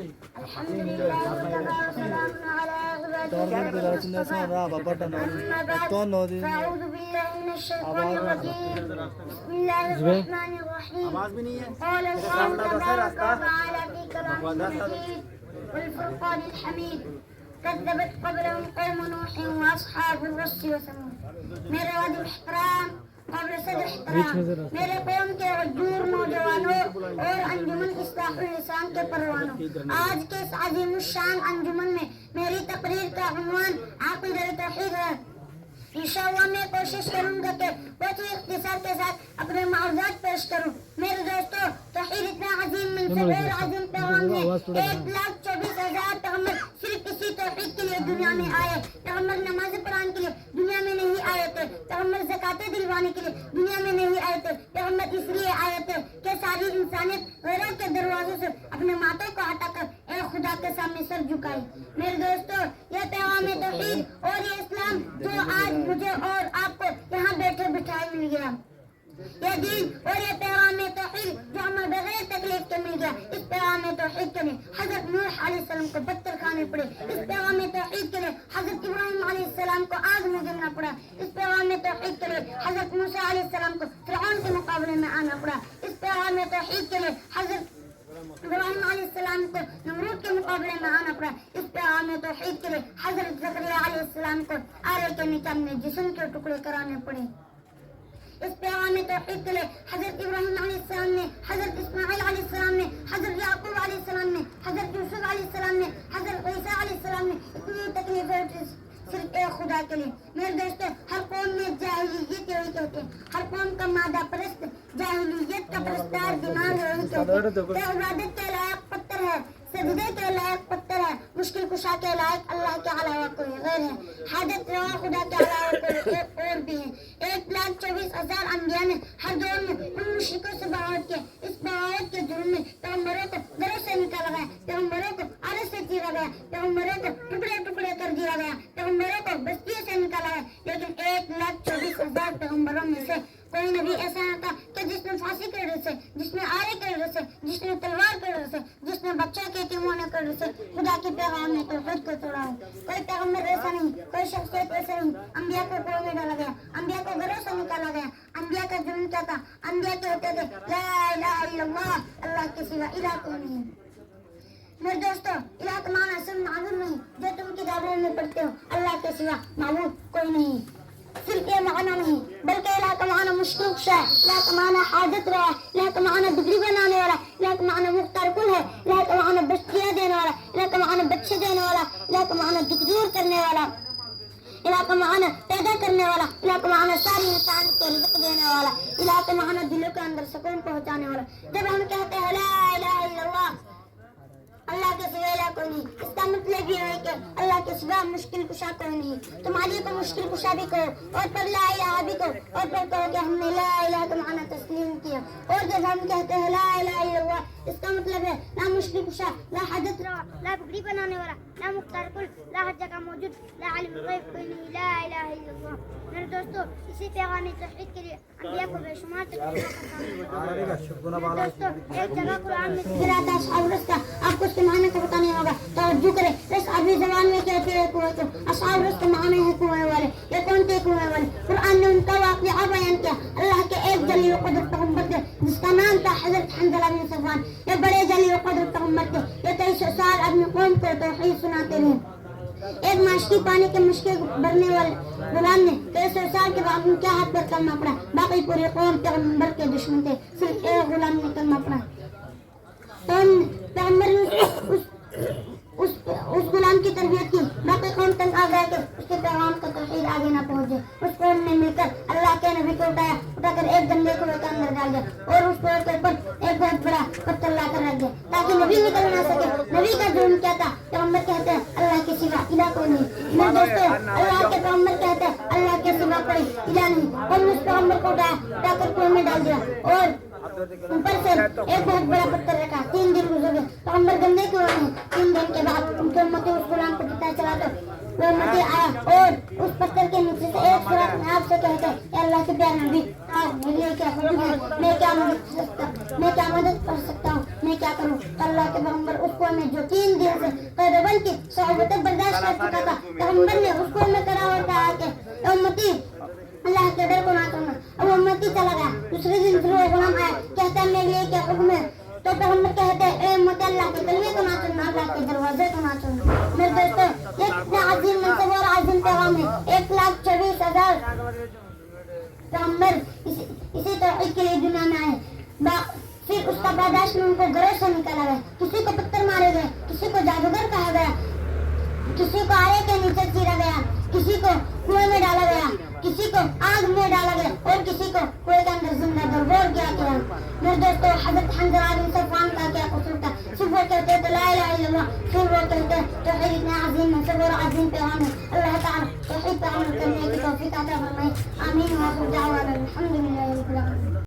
الحمد لله وكفى وسلام على عباده الذين اصطفى. أما بعد فأعوذ بالله من الشيطان الرجيم. بسم الله الرحمن الرحيم. قال الله تبارك وتعالى في كلامه المجيد والفرقان الحميد كذبت قبلهم قوم نوح وأصحاب الرس وثمود. میرے وعد احترام قبل صدر احترام میرے قوم کے غجور نوجوانوں اور انجمن اصلاح اللسان کے پروانوں، آج کے اس عظیم الشان انجمن میں میری تقریر کا عنوان عقیدہ توحید ہے۔ انشاءاللہ میں کوشش کروں گا کہ بہت ہی اختصار کے ساتھ اپنے معروضات پیش کروں۔ میرے دوستو، توحید اتنا عظیم منصب اور عظیم پیغام ہے۔ 1,24,000 پیغمبر صرف اسی توحید کے لیے دنیا میں آئے۔ پیغمبر نماز قرآن کے لیے دنیا میں نہیں آئے تھے، پیغمبر زکوٰۃ دلوانے کے لیے دنیا میں نہیں آئے تھے، پیغمبر اس لیے آئے تھے کہ ساری انسانیت غیروں کے دروازوں سے اپنے ماتوں کو ہٹا کر اے خدا کے سامنے سر جھکائے۔ میرے دوستو، یہ پیغام توحید اور یہ اسلام جو آج مجھے اور آپ کو یہاں بیٹھے بٹھائے مل گیا، یہ دین اور یہ پیغام توحید جو ہمیں بغیر تکلیف کے مل گیا، اس پیغام توحید کے لیے حضرت نوح علیہ السلام کو پتھر کھانے پڑے، اس پیغام توحید کے لیے حضرت ابراہیم علیہ السلام کو آگ میں گرنا پڑا، اس پیغام توحید کے لیے حضرت موسیٰ علیہ السلام کو فرعون کے مقابلے میں آنا پڑا، اس پیغام توحید کے لیے حضرت ابراہیم علیہ السلام کو نمرود کے مقابلے میں آنا پڑا، اس پیغام توحید کے لیے حضرت زکریا علیہ السلام کو آرے کے نکام میں جسم کے ٹکڑے کرانے پڑے، اس پیغام توحید کے لیے حضرت ابراہیم علیہ السلام نے، حضرت اسماعیل علیہ السلام نے، حضرت یعقوب علیہ السلام نے، حضرت یوسف علیہ السلام نے، حضرت عیسیٰ علیہ السلام نے اتنی تکلیفیں صرف ایک خدا کے لیے۔ میرے دوستو، ہر قوم میں جاہلیت یہی کہتے ہیں، ہر قوم کا مادہ پرست جاہلیت کا پرستار دماغ یہی کہتے ہیں کہ عبادت کے لائق پتھر ہے، سجدے کے لائق پتھر ہے، مشکل کشا کے لائق اللہ کے علاوہ کوئی غیر ہے، حاجت روا خدا کے علاوہ کوئی ایک اور بھی ہے۔ 1,24,000 انبیاء نے ہر دور میں ان مشرکوں سے بغاوت کی، اس بغاوت کے جرم میں پیغمبروں کو گھروں سے نکالا گیا، پیغمبروں کو آرے سے چیرا گیا، پیغمبروں کو ٹکڑے ٹکڑے کر دیا گیا، پیغمبروں کو بستیوں سے نکالا گیا، لیکن 1,24,000 پیغمبروں میں سے کوئی نبی ایسا نہ تھا کہ جس نے پھانسی کے ڈر سے، جس نے آرے کے ڈر سے، جس نے تلوار کے ڈر سے، جس نے بچوں کے یتیموں کے ڈر سے خدا کے پیغام میں توحید کو توڑا ہو۔ کوئی پیغمبر ایسا نہیں، کوئی شخصیت ایسا نہیں۔ انبیاء کو کنویں میں ڈالا گیا، انبیاء کو گھروں سے نکالا گیا۔ انبیاء کا جرم کیا تھا؟ انبیاء کہتے تھے لا الہ الا اللہ، اللہ کے سوا الہ کوئی نہیں۔ میرے دوستو، الہ کا معنی صرف معبود نہیں جو تم کتابوں میں پڑھتے ہو، اللہ کے سوا معبود کوئی نہیں، صرف یہ معنی نہیں بلکہ الہ کا معنی مشکل کشا ہے، الہ کا معنی حاجت روا ہے، الہ کا معنی بگڑی بنانے والا، الہ کا معنی مختار کل ہے، الہ کا معنی بچیاں دینے والا، الہ کا معنی بچے دینے والا، الہ کا معنی دکھ دور کرنے والا، الہ کا معنی پیدا کرنے والا، الہ کا معنی ساری انسان کو رزق دینے والا، الہ کا معنی دلوں کے اندر سکون پہنچانے والا۔ جب ہم کہتے ہیں لا الہ الا اللہ، اللہ کے سوا الہ کوئی نہیں، اس کا مطلب یہ ہے کہ اللہ کے سوا مشکل کشا کوئی نہیں۔ تم علی کو مشکل کشا بھی کہو اور پھر لا الہ بھی کہو اور پھر کہو کہ ہم نے لا الہ کا معنی تسلیم کیا۔ اور جب ہم کہتے ہیں لا الہ الا اللہ، اس کا مطلب ہے لا مشکل کشا، لا حاجت روا، لا بگڑی بنانے والا، لا مختار کل، لا ہر جگہ موجود، لا عالم الغیب کوئی نہیں، لا الہ الا اللہ۔ میرے دوستو، اسی پیغام توحید کے لیے انبیاء کو بے شمار تکلیفوں کا سامنا کرنا۔ دوستو، ایک جگہ قرآن میں ذکر آتا ہے اصحاب الرس کا، آپ کو اس کے معنی کو بتانے ہوگا، توجہ کریں۔ رس عربی زبان میں کہتے ہیں کنویں کو، اصحاب الرس کا معنی ہے کنویں والے۔ یہ کون تھے کنویں والے؟ قرآن نے ان کا واقعہ بیان کیا۔ اللہ کے ایک جلیل قدر پیغمبر تھے جس کا نام تھا حضرت حنظلہ بن صفوان۔ یہ بڑے جلیل قدر پیغمبر تھے، یہ 23 سال اپنی قوم کو توحید سناتے رہے۔ ایک ماشکی پانی کے مشکل بھرنے والے غلام نے 23 سال کے بعد ان کے ہاتھ پر کلمہ پڑھا، باقی پوری قوم پیغمبر کے دشمن تھے، صرف ایک غلام نے کلمہ پڑھا۔ پیغمبر نے اس غلام کی تربیت کی، باقی قوم تنگ آ گئے کہ اس کے پیغام کا توحید آگے نہ پہنچے۔ اس قوم نے مل کر اللہ کے نبی کو اٹھا کر ایک گندے کنویں کے اندر ڈال دیا اور اس کنویں کے اوپر ایک بہت بڑا پتھر لا کر رکھ دیا تاکہ نبی نکل نہ سکے۔ نبی کا جرم کیا تھا؟ پیغمبر کہتے ہیں اللہ کے سوا الہ کوئی نہیں۔ میرے دوستو، اللہ کے پیغمبر کہتے ہیں اللہ کے سوا کوئی الہ نہیں۔ اور اس پیغمبر کو اٹھا کر کنویں میں ڈال دیا اور اوپر سے ایک بہت بڑا پتھر رکھا۔ 3 دن گزر گئے، پیغمبر گندے کیوں نہیں؟ 3 دن کے بعد ان کی امتی اس غلام کو پتہ چلا تو وہ امتی آیا اور اس پتھر کے نیچے سے ایک سورت میں آپ سے کہتے ہیں اے اللہ کے پیارے نبی، میرے لیے کیا حکم ہے؟ میں کیا مدد کر سکتا ہوں؟ میں کیا کیا کروں؟ اللہ کے پیغمبر اس کو میں جو 3 دن سے قیدبن کی صعوبتیں برداشت کر چکا تھا، پیغمبر نے اس کو میں کرا ہوا کہا کہ امتی اللہ کے ڈر کو نہ کرنا. اب امتی چلا گیا. دوسرے دن پھر وہ غلام آیا، کہتا ہے میرے لیے کیا حکم ہے؟ تو پیغمبر کہتے ہیں اے امت اللہ کے کلمے کو نہ چننا، اللہ کے دروازے کو نہ چننا. میرے دوستو یہ اتنا عظیم منصب اور عظیم پیغام ہے. 1,24,000 پیغمبر اسی توحید کے لیے دنیا میں آئے. پھر اس کا پیدائش میں ان کو گھروں سے نکالا گیا، کسی کو پتھر مارے گئے، کسی کو جادوگر کہا گیا، کسی کو آرے کے نیچے چیرا گیا، کسی کو کنویں میں ڈالا گیا، کسی کو آگ میں ڈالا گیا اور کسی کو کنویں کے اندر زندہ درگور کیا گیا. میرے دوستو حضرت حنظلہ بن صفوان کا کیا قصور تھا؟ صرف وہ کہتے تھے لا الہ الا اللہ، پھر وہ کہتے توحید اتنا عظیم منصب اور عظیم پیغام ہے. اللہ تعالیٰ توحید پہ عمل کرنے کی توفیق عطا فرمائے. آمین. وآخر دعوانا الحمد للہ رب العالمین.